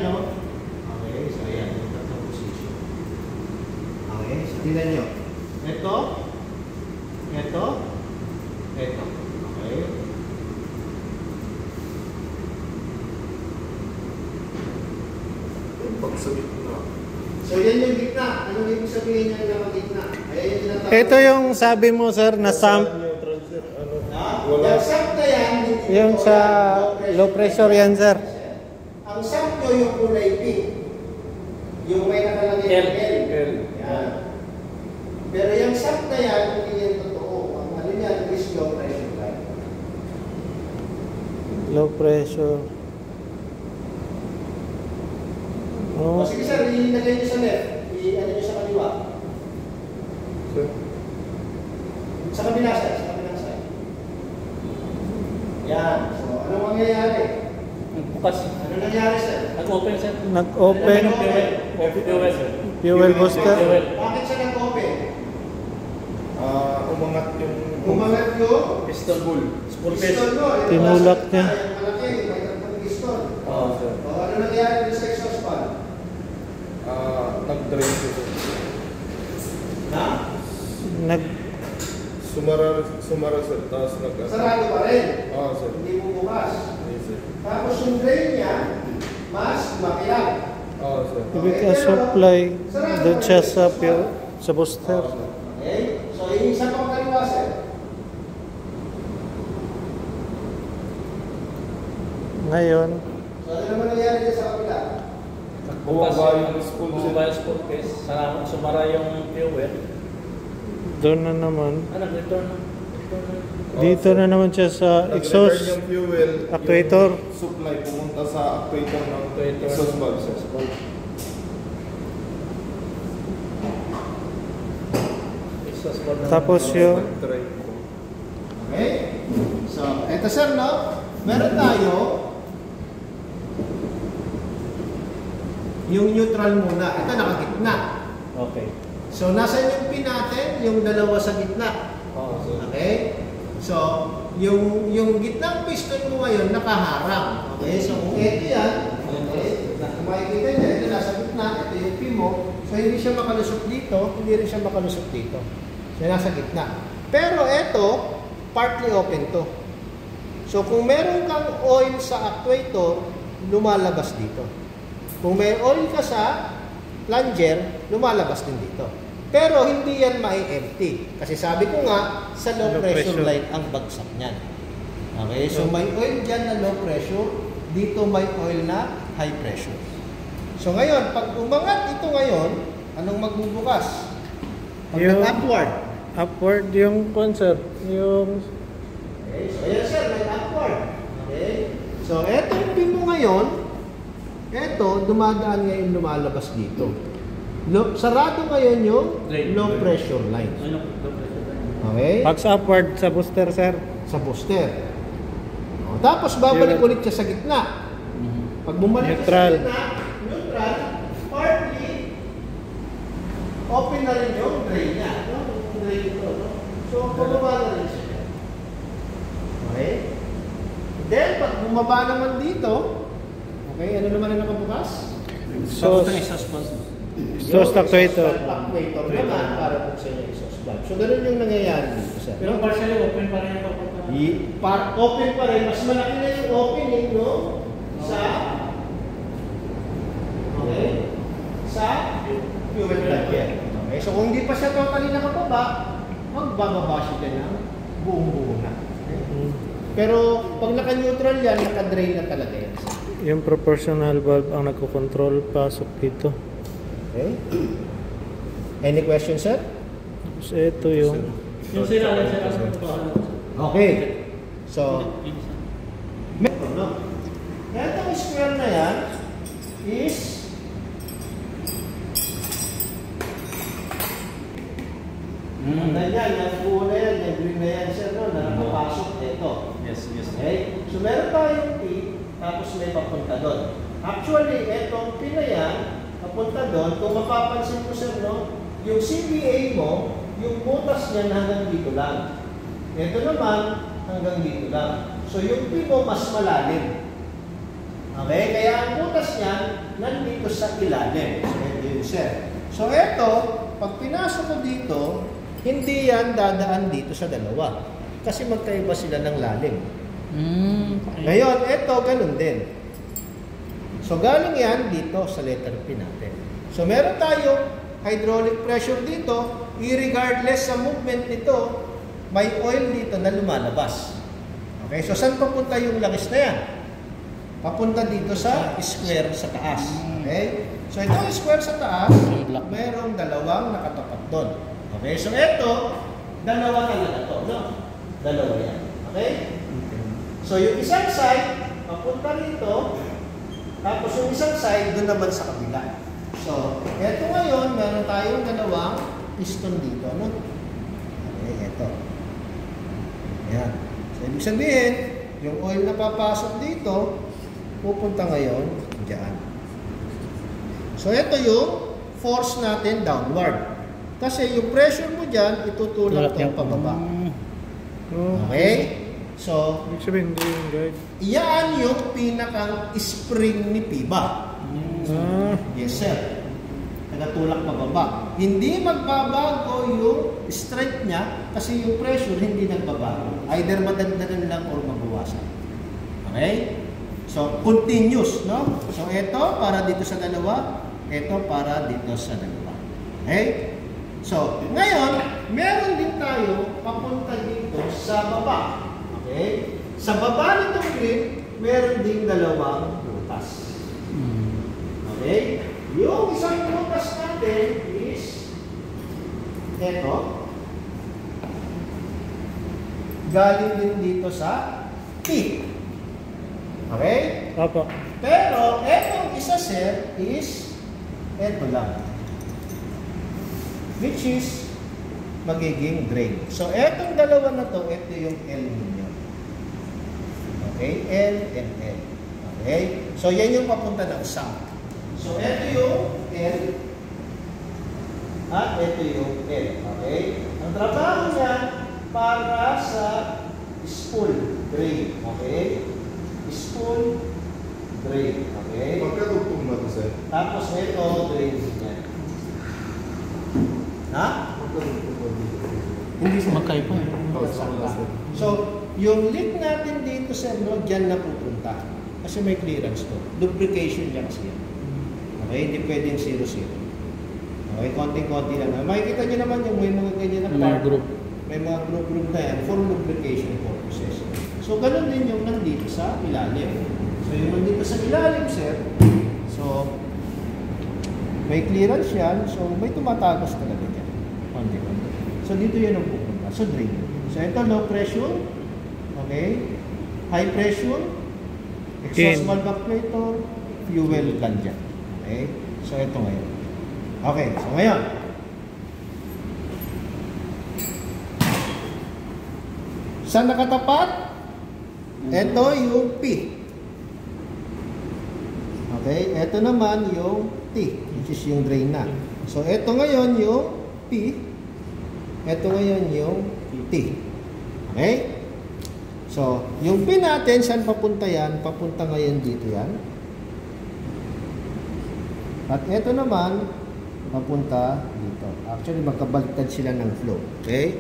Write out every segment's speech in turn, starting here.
No? Okay, so yan, yung tatlong position. Okay, so tingnan nyo. Ito, ito, ito. Okay. Pagsabit na. So yan yung gitna. Anong ibig sabihin niya yung gitna? Ito yung sabi mo sir na sump. Yung sump na yan, Yung sa low pressure yan sir. ang sump nyo yung kulay pink. Yung may nakalagay ng L. Yan. Pero yung sump na yan, hindi yan totoo. Ang ano yan is low pressure line. Low pressure. O sige sir, ilagay nyo sa left. I-ano nyo sa kaliwa. Sa kabila sir, sa kabilang side. Yan. So, ano mangyayari? Bukas. Ano nangyari sir? Nag-open sir. Nag-open. Fuel sir. Fuel booster. Bakit siya nag-open? Umangat yung Piston bull. Piston mo. Tinulak niya. Yung malaki, may tatlong piston. Oo sir. O, ano nangyari sa exhaust fan? nag-drain siya. Na? Sumara sir, tapos Sarado pa rin. sir. Hindi mo bukas. Yes, sir. Tapos yung drain niya, mas makilang. Sir. Ibig ka supply doon siya sa booster. Okay? So, yung isa pang kaliwa, sir. Ngayon, So, ano naman nangyari dyan sa kabila? Bukas Bumaba yung yung spool sir. bumaba yung spool case. Sumara yung fuel. doon na naman. Nag-return na. Dito na naman siya sa Nag-return exhaust yung fuel, actuator. yung supply pumunta sa actuator ng Actuator. exhaust valve sir. Tapos yung Nag-drain po. Okay? So, eto sir, no? Meron tayo yung neutral muna. Ito nakagitna. Okay. So, nasa yung pin natin? Yung dalawa sa gitna. Oo sir. Okay? So, yung gitnang piston mo ngayon nakaharang. Okay? So, kung ito yan, okay, kung makikita niya, ito nasa gitna, ito yung pin mo. So, hindi siya makalusot dito, hindi rin siya makalusot dito. So, nasa gitna. Pero ito, partly open to. So, kung meron kang oil sa actuator, lumalabas dito. Kung may oil ka sa plunger, lumalabas din dito. Pero hindi yan mai-empty. Kasi sabi ko nga, sa low pressure line ang bagsak niyan. Okay? So may oil dyan na low pressure, dito may oil na high pressure. So ngayon, pag umangat ito ngayon, anong magbubukas? Pag upward. Upward yung concert. Yung Okay? So ayan sir, may upward. Okay? So etong pin mo ngayon, eto, dumadaan ngayon lumalabas dito. Sarado ngayon yung low pressure line. Okay? pag upward sa booster sir. Sa booster. O, tapos babalik ulit siya sa gitna. Pag bumalik Neutral. siya sa gitna, neutral, partly, open na rin yung drain niya. No? Yung drain ito. No? So, pababa na rin siya. Okay? Then, pag bumaba naman dito, okay, ano naman ang nakabukas? So, exhaust actuator. Actuator naman para buksan yung exhaust valve. So, ganun yung nangyayari dito, sir. Pero partially open pa rin yung Open pa rin. Mas malaki na yung opening, no? Sa okay? Sa fuel plug. Okay? So, kung hindi pa siya totally nakababa, magbababa siya ng buong-buo na. Okay? Pero, pag naka-neutral yan, naka-drain na talaga yan. Yung proportional valve ang nagko-control pasok dito. Okay? Any question, sir? So, ito yung yung sila. Okay. So, no? Itong square na yan is yan, yung buo na yan, yung green na yan, sir, no? Na nakapasok, ito. Yes. Okay? So, meron tayong T, tapos may papunta doon. Actually, itong P na yan, papunta doon, kung mapapansin mo, sir, no? Yung CBA mo, yung butas niyan hanggang dito lang. Ito naman, hanggang dito lang. So, yung P mo mas malalim. Okay? Kaya ang butas niyan, dito sa ilalim. So, ito yung sir. So, ito, pag pinasok ko dito, hindi yan dadaan dito sa dalawa. Kasi magkaiba sila ng lalim. Ngayon, ito, ganun din. So, galing yan dito sa letter P natin. So, meron tayong hydraulic pressure dito, irregardless sa movement nito, may oil dito na lumalabas. Okay, so saan papunta yung langis na yan? Papunta dito sa square sa taas. Okay, so itong square sa taas, mayroong dalawang nakatapat doon. Okay, so ito, dalawa talaga to, no? Dalawa yan. Okay? So yung isang side, papunta rito, tapos yung isang side, doon naman sa kabila. So, ito ngayon, meron tayong dalawang piston dito, no? Okay, ito. Ayan. So, ibig sabihin, yung oil na papasok dito, pupunta ngayon dyan. So, ito yung force natin downward. Kasi yung pressure mo dyan, itutulak itong pababa. Okay? So, Ibig sabihin, hindi yung guide. iyan yung pinakang spring ni Piba. Yes, sir. Nagatulak pababa. Hindi magbabago yung strength niya kasi yung pressure hindi nagbabago. Either madagdagan lang or mabawasan. Okay? So, continuous, no? So, ito para dito sa dalawa, ito para dito sa dalawa. Okay? So, ngayon, meron din tayo papunta dito sa baba. Okay? Sa baba nitong grip, meron din dalawang butas. Okay? Yung isang butas natin is ito. Galing din dito sa T. Okay? Opo. Pero, etong isa sir is eto lang. Which is magiging drain. So, etong dalawa na to, ito yung L ninyo. Okay? L and L. Okay? So, yan yung papunta ng sump. So, ito yung L at ito yung L. Okay? Ang trabaho niya para sa spool drain. Okay? Spool drain. Okay? Magkadugtong na ito, sir. Tapos ito drain niya. Ha? Magkadugtong na ito. Hindi siya. Magkaiba. So, yung leak natin dito sa dyan na pupunta. Kasi may clearance to. Lubrication lang siya. Okay, hindi pwedeng 0-0. Okay, konting-konti lang. Makikita nyo naman yung may mga ganyan na part. May mga group na yan for lubrication purposes. So, ganun din yung nandito sa ilalim. So, yung nandito sa ilalim, sir, so, may clearance yan. So, may tumatagos talaga dyan. Konti-konti. So, dito yan ang pupunta. So, drain. So, ito low pressure. Okay. High pressure. Exhaust valve actuator. Fuel gun dyan. Okay? So, ito ngayon. Okay. So, ngayon. Saan nakatapat? Ito yung P. Okay? Ito naman yung T, which is yung drain na. So, ito ngayon yung P. Ito ngayon yung T. Okay? So, yung P natin, saan papunta yan? Papunta ngayon dito yan. At ito naman, papunta dito. Actually, magkabaliktad sila ng flow. Okay?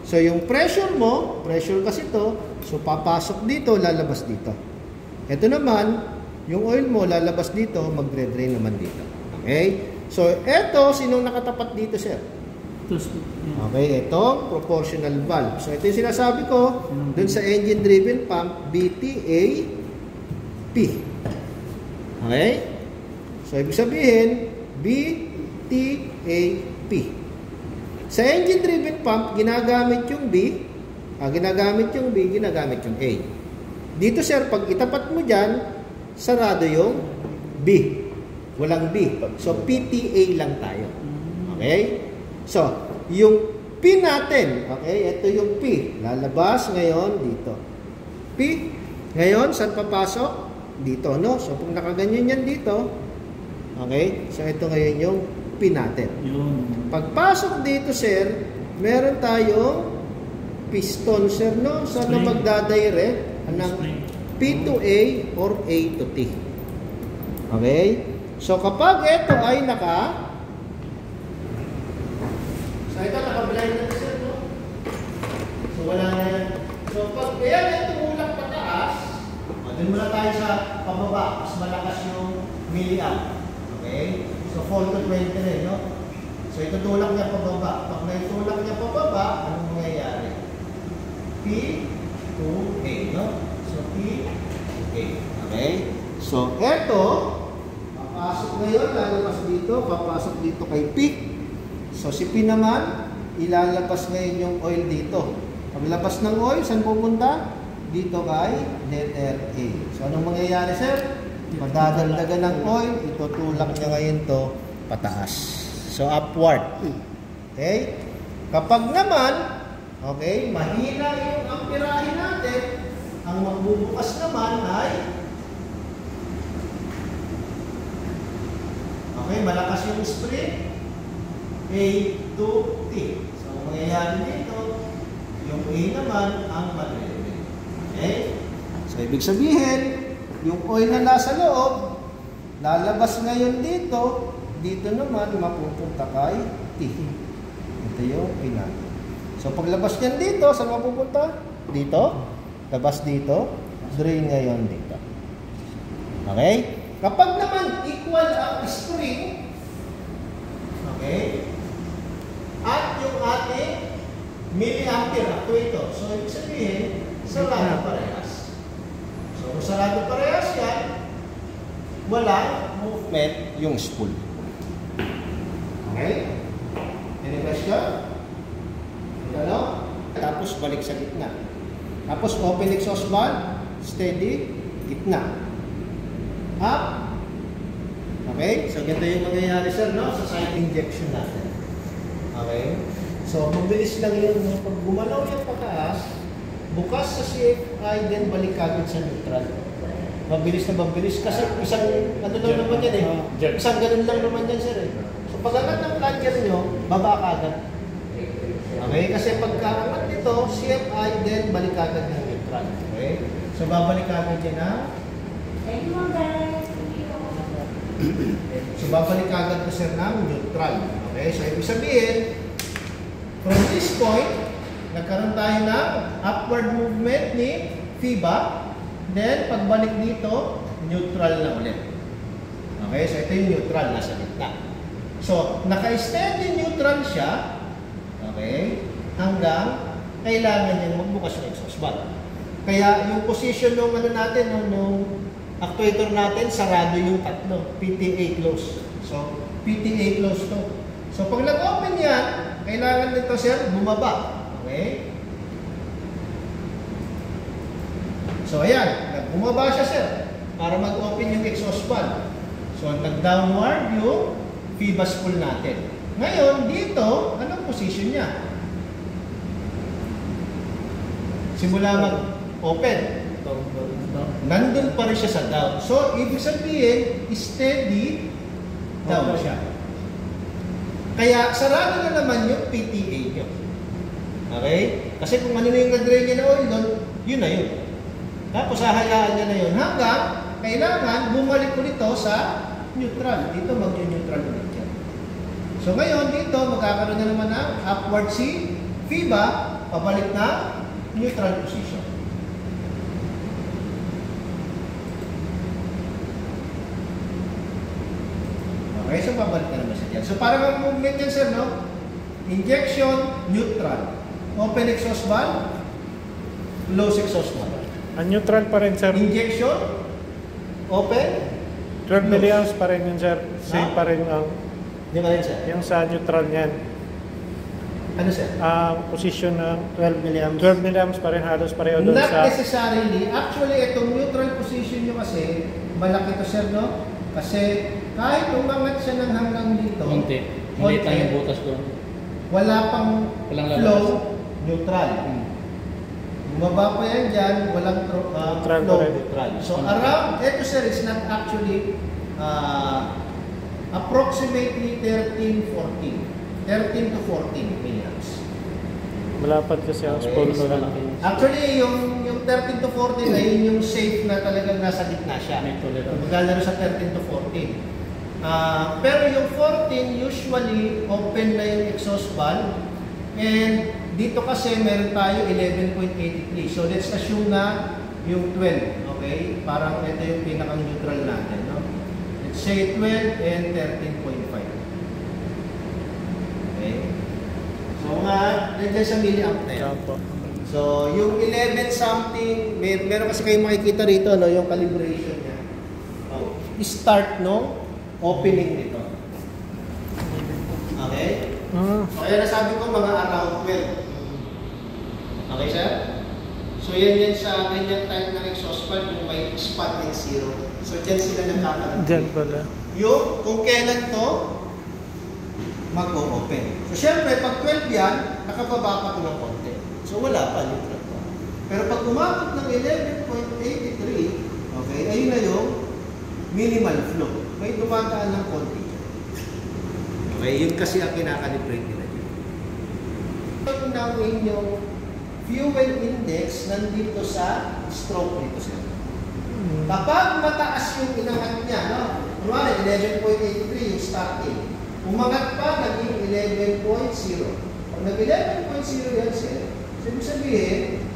So, yung pressure mo, pressure kasi to, so papasok dito, lalabas dito. Ito naman, yung oil mo, lalabas dito, magre-drain naman dito. Okay? So, ito, sinong nakatapat dito, sir? Okay, ito, proportional valve. So, ito yung sinasabi ko, dun sa engine-driven pump, BTAP. Okay? So, ibig sabihin, BTAP. Sa engine-driven pump, ginagamit yung B, ginagamit yung B, ginagamit yung A. Dito, sir, pag itapat mo dyan, sarado yung B. Walang B. So, PTA lang tayo. Okay? So, yung P natin, okay, ito yung P. Lalabas ngayon dito. P, ngayon, saan papasok? Dito, no? So, kung nakaganyan yan dito, okay, so ito ngayon yung P natin. Pagpasok dito, sir, meron tayong piston, sir, no? Saan na magdadirect ng P to A or A to T. Okay? So kapag ito ay so ito nakablind na sir, no? So wala na yan. So pag kaya yan tumulak pataas, doon muna tayo sa pababa, mas malakas yung milliamp. Okay? So 4 to 20 rin, no? So itutulak niya pababa. Pag naitulak niya pababa, anong mangyayari? P to A, no? So P to A. Okay? So ito, papasok ngayon, lalabas dito, papasok dito kay P. So si P naman, ilalabas ngayon yung oil dito. Paglabas ng oil, saan pupunta? Dito kay letter A. So anong mangyayari, sir? Madadagdagan ng oil, itutulak niya ngayon to pataas. So upward. Okay? Kapag naman, okay, mahina yung amperahe natin, ang magbubukas naman ay okay, malakas yung spring A to T. So ang mangyayari dito, yung A naman ang madre. Okay? So ibig sabihin, yung oil na nasa loob, lalabas ngayon dito, dito naman mapupunta kay T. Ito yung oil natin. So paglabas niyan dito, saan mapupunta? Dito. Labas dito. Drain ngayon dito. Okay? Kapag naman equal ang spring, okay, at yung ating milliampere actuator. So ibig sabihin, sarado parehas. So kung sarado parehas yan, walang movement yung spool. Okay? Any question? Ano? Tapos balik sa gitna. Tapos open exhaust valve, steady, gitna. Up. Okay? So ganito yung mangyayari, sir, no? Sa side injection natin. Okay? So mabilis lang yun, no? Pag gumalaw yung pataas, bukas sa CFI, then balik agad sa neutral. Mabilis na mabilis. Kasi isang, ano lang naman yan eh. Isang ganun lang naman yan, sir eh. So pag angat ng plunger nyo, baba ka agad. Okay? Kasi pagka-angat nito, CFI, then balik agad ng neutral. Okay? So babalik agad yan na. Thank you, guys. So babalik agad na sir ng neutral. Okay? So ibig sabihin, from this point, nagkaroon tayo ng upward movement ni FIBA. Then, pagbalik dito, neutral na ulit. Okay? So ito yung neutral, nasa gitna. So, naka-steady neutral siya. Okay? Hanggang kailangan niya magbukas ng exhaust valve. Kaya yung position ng ano natin, nung actuator natin, sarado yung tatlo. PTA close. So, PTA close to. So, pag nag-open yan, kailangan nito, sir, bumaba. Okay? So, ayan. Bumaba siya, sir, para mag-open yung exhaust valve. So, nag-downward yung FIBA spool natin. Ngayon, dito, anong position niya? Simula mag-open. Nandun pa rin siya sa down. So, ibig sabihin, steady down siya. Kaya, sarado na naman yung PTA niyo. Okay? Kasi kung ano na yung nag-drain niya na oil doon, yun na yun. Tapos, hahayaan niya na yun hanggang kailangan bumalik ulit ito sa neutral. Dito, mag-neutral ulit yan. So, ngayon, dito, magkakaroon na naman ng upward si FIBA, pabalik na neutral position. Okay, so pabalik na naman siya dyan. So parang ang movement yan, sir, no? Injection, neutral. Open exhaust valve, close exhaust valve. Ang neutral pa rin, sir. Injection, open, 12 milliamps pa rin yun, sir. Same pa rin ang Yung alin, sir? yung sa neutral niyan. Ano, sir? Ang position ng 12 milliamps. 12 milliamps pa rin, halos pareho doon Not sa... necessarily. Actually, itong neutral position nyo kasi, malaki to, sir, no? Kasi kahit umangat siya ng hanggang dito, Konti. Hindi tayong butas doon. wala pang Walang flow, lalabas. neutral. Bumaba pa yan dyan, walang Neutral flow, pa rin. neutral. So around, ito, sir, is not actually approximately 13 to 14 milliamps. Malapad kasi ang spool ko lang. Actually, yung 13 to 14 ay yun yung safe na talagang nasa gitna siya. May tolerance. Maglalaro sa 13 to 14. Pero yung 14, usually open na yung exhaust valve. And dito kasi meron tayo 11.83. So let's assume na yung 12. Okay? Parang ito yung pinaka-neutral natin. No? Let's say 12 and 13.5. Okay? So mga nandiyan sa milliampere. Opo. So yung 11 something, meron kasi kayong makikita rito, no, yung calibration niya. Start no opening nito. Okay? So kaya nasabi ko mga around 12. Okay, sir? So yan sa ganyan type ng exhaust fan yung may spot and zero. So dyan sila nagkakaroon. Diyan pala. Yung kung kailan to mag-open. So syempre pag 12 yan, nakababa pa ito ng konti. So wala pa, neutral pa. Pero pag umabot ng 11.83, okay, ayun na yung minimal flow. May dumataan ng konti. Okay, yun kasi ang kinakalibrate nila dito. Ito na yung fuel index nandito sa stroke nito sir. Kapag mataas yung inangat niya, no? Kunwari, 11.83 yung starting. Umangat pa, naging 11.0. Pag nag-11.0 yan sir, so ibig sabihin,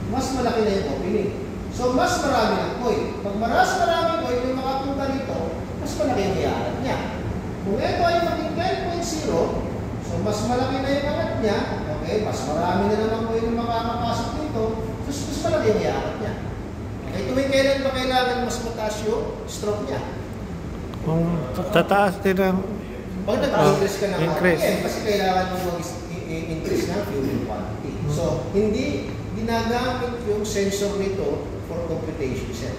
mas malaki na yung opening. So, mas marami ng coil. Pag marami coil yung makapunta rito, mas malaki yung iarat niya. Kung ito ay maging 12.0, so mas malaki na yung angat niya, okay, mas marami na naman coil yung makakapasok dito, so mas malaki yung iarat niya. Okay, tuwing kailan ba kailangan mas mataas yung stroke niya? Kung tataas din ang Pag nag-increase ka ng increase. RPM, kasi kailangan mo mag-increase ng fuel quantity. So, hindi ginagamit yung sensor nito for computation set.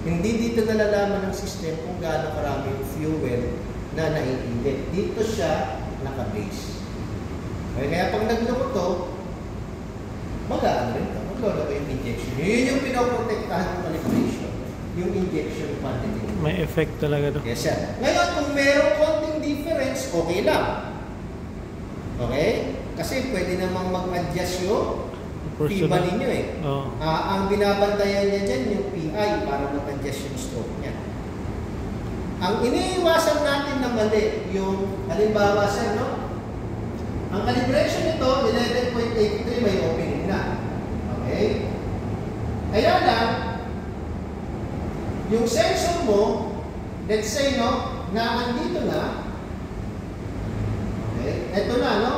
Hindi dito nalalaman ng system kung gaano karami yung fuel na naiinit. Dito siya naka-base. Okay, kaya pag nagloko to, magaan rin ito. Maglolo yung injection. Yun yung pinoprotektahan ng calibration. Yung injection quantity. may effect talaga doon. Yes, sir. Ngayon, kung merong konting difference, okay lang. Okay? Kasi pwede namang mag-adjust yung PIBA ninyo eh. Oo. Ang binabantayan niya dyan, yung PI, para mag-adjust yung stroke niya. Ang iniiwasan natin na mali, yung halimbawa sir, no? Ang calibration nito, 11.83, may opening na. Okay? Kaya lang, yung sensor mo, let's say, no, na andito na, okay, eto na, no?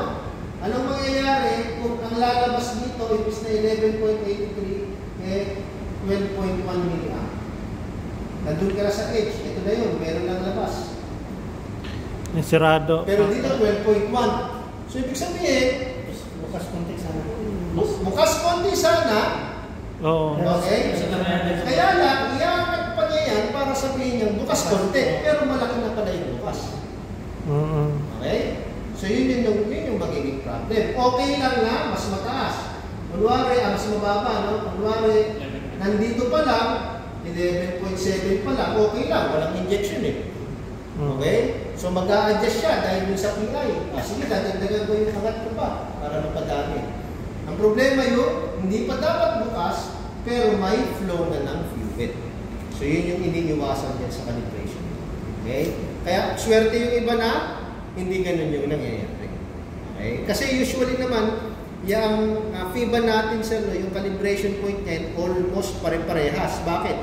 Anong mangyayari kung ang lalabas dito, ibig na 11.83, eh, 12.1 milliamp. Nandun ka na sa edge, ito na yun, meron lang labas. Sirado. Pero dito, 12.1. So, ibig sabihin, Bukas konti sana. bukas konti sana, Oo. okay? Kaya lang, iangat pa niya yan para sabihin niya, bukas konti, pero malaki na pala yung bukas. Okay? So yun yung magiging problem. Okay lang na, mas mataas. Kunwari, mas mababa, no? Kunwari, nandito pa lang, 11.7 pa lang, okay lang, walang injection eh. Okay? So mag-a-adjust siya dahil dun sa PI. Sige, dadagdagan ko yung angat ko pa para mapadami. Ang problema yun, hindi pa dapat bukas, pero may flow na ng fuel. So yun yung iniiwasan dyan sa calibration. Okay? Kaya swerte yung iba na, hindi ganun yung nangyayari. Okay? Kasi usually naman, yung FIBA natin sa yung calibration point niya, almost pare-parehas. Bakit?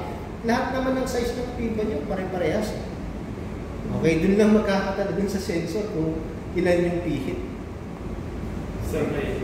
Lahat naman ng size ng FIBA niyo, pare-parehas. Okay, dun lang magkakatala dun sa sensor kung ilan yung pihit. Sir, may